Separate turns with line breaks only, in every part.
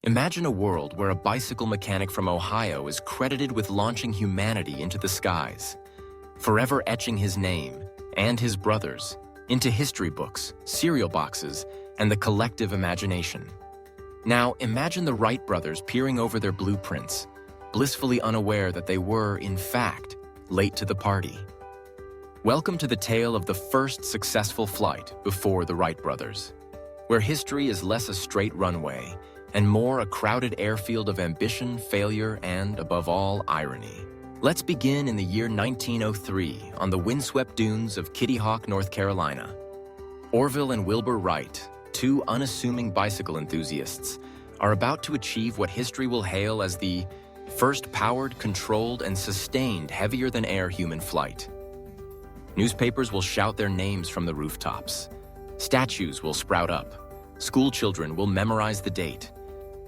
Imagine a world where a bicycle mechanic from Ohio is credited with launching humanity into the skies, forever etching his name and his brothers into history books, cereal boxes, and the collective imagination. Now, imagine the Wright brothers peering over their blueprints, blissfully unaware that they were, in fact, late to the party. Welcome to the tale of the first successful flight before the Wright brothers, where history is less a straight runway and more a crowded airfield of ambition, failure, and, above all, irony. Let's begin in the year 1903 on the windswept dunes of Kitty Hawk, North Carolina. Orville and Wilbur Wright, two unassuming bicycle enthusiasts, are about to achieve what history will hail as the first powered, controlled, and sustained heavier-than-air human flight. Newspapers will shout their names from the rooftops. Statues will sprout up. School children will memorize the date.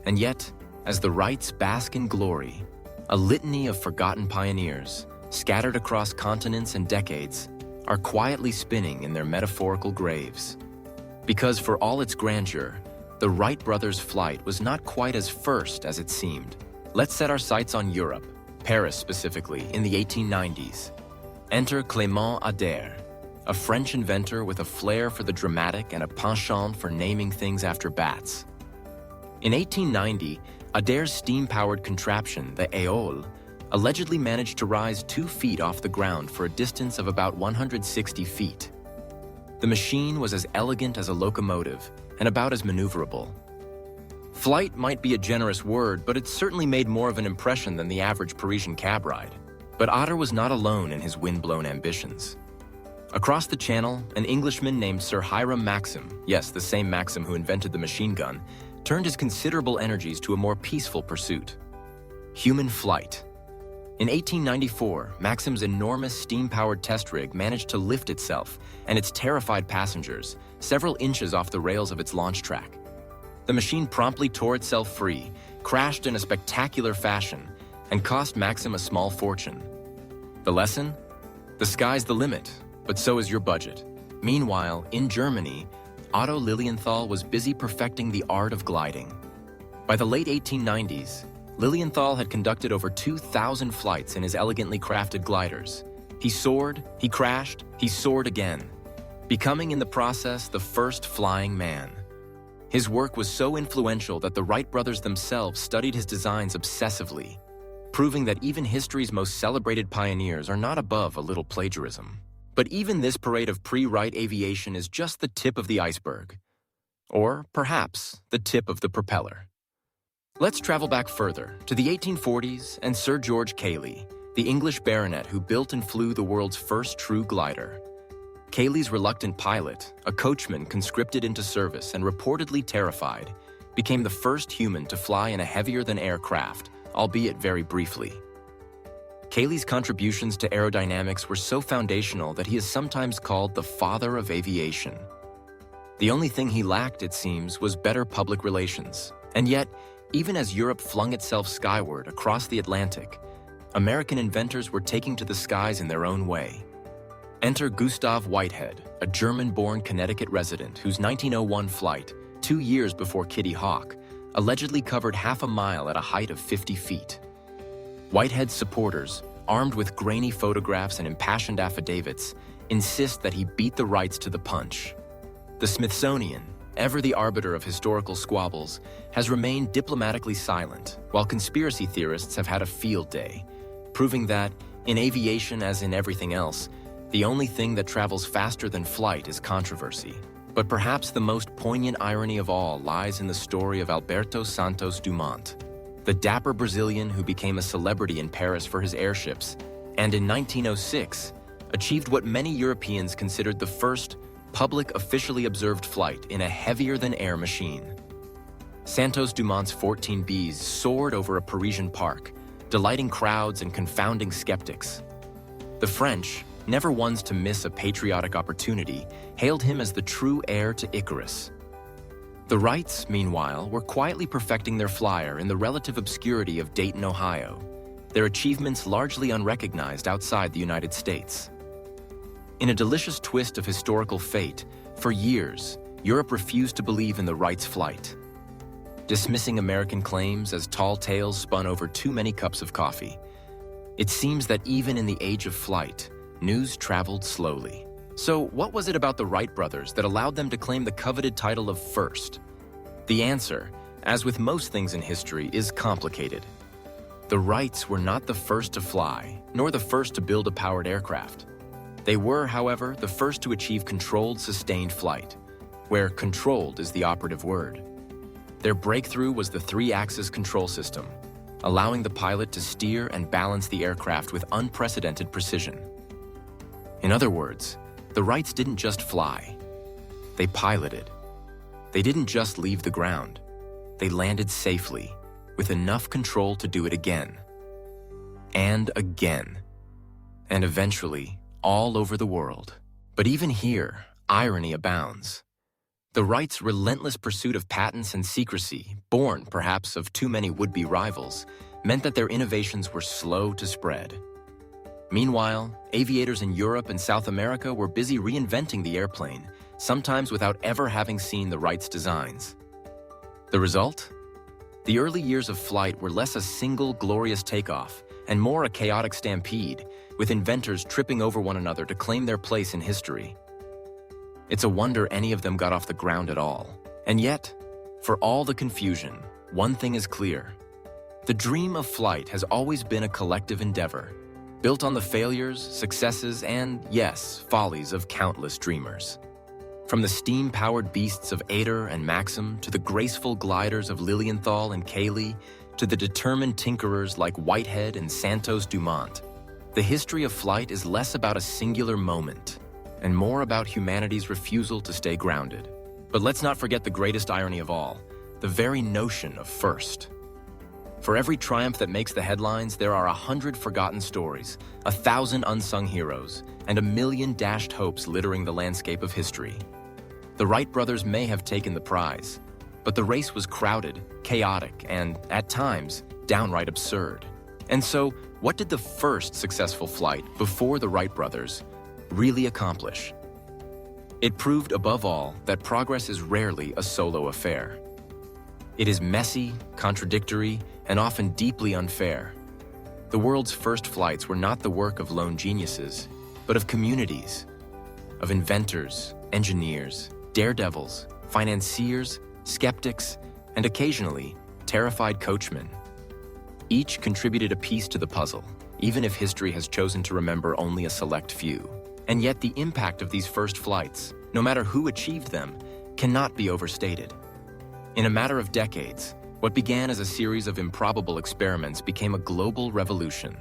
And yet, as the Wrights bask in glory, a litany of forgotten pioneers, scattered across continents and decades, are quietly spinning in their metaphorical graves. Because for all its grandeur, the Wright brothers' flight was not quite as first as it seemed. Let's set our sights on Europe, Paris specifically, in the 1890s. Enter Clément Ader, a French inventor with a flair for the dramatic and a penchant for naming things after bats. In 1890, Ader's steam-powered contraption, the Éole, allegedly managed to rise 2 feet off the ground for a distance of about 160 feet. The machine was as elegant as a locomotive and about as maneuverable. Flight might be a generous word, but it certainly made more of an impression than the average Parisian cab ride. But Ader was not alone in his wind-blown ambitions. Across the channel, an Englishman named Sir Hiram Maxim, yes, the same Maxim who invented the machine gun, turned his considerable energies to a more peaceful pursuit: human flight. In 1894, Maxim's enormous steam-powered test rig managed to lift itself and its terrified passengers several inches off the rails of its launch track. The machine promptly tore itself free, crashed in a spectacular fashion, and cost Maxim a small fortune. The lesson? The sky's the limit, but so is your budget. Meanwhile, in Germany, Otto Lilienthal was busy perfecting the art of gliding. By the late 1890s, Lilienthal had conducted over 2,000 flights in his elegantly crafted gliders. He soared, he crashed, he soared again, becoming in the process the first flying man. His work was so influential that the Wright brothers themselves studied his designs obsessively, proving that even history's most celebrated pioneers are not above a little plagiarism. But even this parade of pre-Wright aviation is just the tip of the iceberg. Or, perhaps, the tip of the propeller. Let's travel back further, to the 1840s and Sir George Cayley, the English baronet who built and flew the world's first true glider. Cayley's reluctant pilot, a coachman conscripted into service and reportedly terrified, became the first human to fly in a heavier-than-air craft, albeit very briefly. Cayley's contributions to aerodynamics were so foundational that he is sometimes called the father of aviation. The only thing he lacked, it seems, was better public relations. And yet, even as Europe flung itself skyward across the Atlantic, American inventors were taking to the skies in their own way. Enter Gustav Whitehead, a German-born Connecticut resident whose 1901 flight, 2 years before Kitty Hawk, allegedly covered half a mile at a height of 50 feet. Whitehead's supporters, armed with grainy photographs and impassioned affidavits, insist that he beat the Wrights to the punch. The Smithsonian, ever the arbiter of historical squabbles, has remained diplomatically silent, while conspiracy theorists have had a field day, proving that, in aviation as in everything else, the only thing that travels faster than flight is controversy. But perhaps the most poignant irony of all lies in the story of Alberto Santos-Dumont, the dapper Brazilian who became a celebrity in Paris for his airships, and in 1906, achieved what many Europeans considered the first public officially observed flight in a heavier-than-air machine. Santos-Dumont's 14Bs soared over a Parisian park, delighting crowds and confounding skeptics. The French, never ones to miss a patriotic opportunity, hailed him as the true heir to Icarus. The Wrights, meanwhile, were quietly perfecting their flyer in the relative obscurity of Dayton, Ohio, their achievements largely unrecognized outside the United States. In a delicious twist of historical fate, for years, Europe refused to believe in the Wrights' flight. dismissing American claims as tall tales spun over too many cups of coffee. It seems that even in the age of flight, news traveled slowly. So what was it about the Wright brothers that allowed them to claim the coveted title of first? The answer, as with most things in history, is complicated. The Wrights were not the first to fly, nor the first to build a powered aircraft. They were, however, the first to achieve controlled, sustained flight, where controlled is the operative word. Their breakthrough was the three-axis control system, allowing the pilot to steer and balance the aircraft with unprecedented precision. In other words, the Wrights didn't just fly, they piloted. They didn't just leave the ground, they landed safely, with enough control to do it again. And again. And eventually, all over the world. But even here, irony abounds. The Wrights' relentless pursuit of patents and secrecy, born perhaps of too many would-be rivals, meant that their innovations were slow to spread. Meanwhile, aviators in Europe and South America were busy reinventing the airplane, sometimes without ever having seen the Wrights' designs. The result? The early years of flight were less a single glorious takeoff and more a chaotic stampede, with inventors tripping over one another to claim their place in history. It's a wonder any of them got off the ground at all. And yet, for all the confusion, one thing is clear. The dream of flight has always been a collective endeavor, built on the failures, successes, and, yes, follies of countless dreamers. From the steam-powered beasts of Ader and Maxim to the graceful gliders of Lilienthal and Cayley to the determined tinkerers like Whitehead and Santos-Dumont, the history of flight is less about a singular moment and more about humanity's refusal to stay grounded. But let's not forget the greatest irony of all, the very notion of first. For every triumph that makes the headlines, there are 100 forgotten stories, 1,000 unsung heroes, and 1,000,000 dashed hopes littering the landscape of history. The Wright brothers may have taken the prize, but the race was crowded, chaotic, and, at times, downright absurd. And so, what did the first successful flight before the Wright brothers really accomplish? It proved, above all, that progress is rarely a solo affair. It is messy, contradictory, and often deeply unfair. The world's first flights were not the work of lone geniuses, but of communities, of inventors, engineers, daredevils, financiers, skeptics, and occasionally, terrified coachmen. Each contributed a piece to the puzzle, even if history has chosen to remember only a select few. And yet the impact of these first flights, no matter who achieved them, cannot be overstated. In a matter of decades, what began as a series of improbable experiments became a global revolution.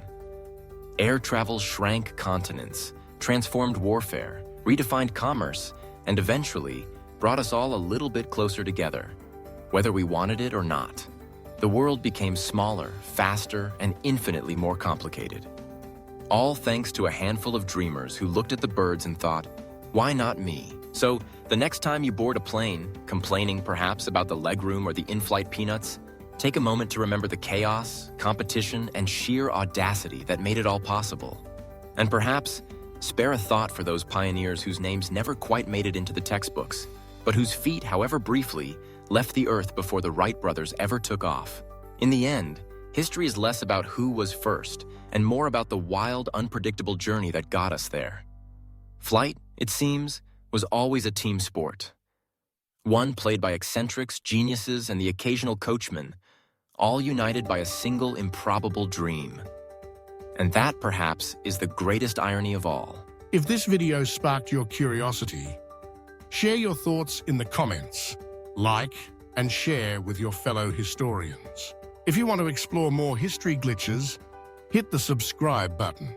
Air travel shrank continents, transformed warfare, redefined commerce, and eventually brought us all a little bit closer together, whether we wanted it or not. The world became smaller, faster, and infinitely more complicated. All thanks to a handful of dreamers who looked at the birds and thought, why not me? So, the next time you board a plane, complaining perhaps about the legroom or the in-flight peanuts, take a moment to remember the chaos, competition, and sheer audacity that made it all possible. And perhaps, spare a thought for those pioneers whose names never quite made it into the textbooks, but whose feet, however briefly, left the earth before the Wright brothers ever took off. In the end, history is less about who was first and more about the wild, unpredictable journey that got us there. Flight, it seems, was always a team sport. One played by eccentrics, geniuses, and the occasional coachman, all united by a single improbable dream. And that, perhaps, is the greatest irony of all.
If this video sparked your curiosity, share your thoughts in the comments, like, and share with your fellow historians. If you want to explore more history glitches, hit the subscribe button.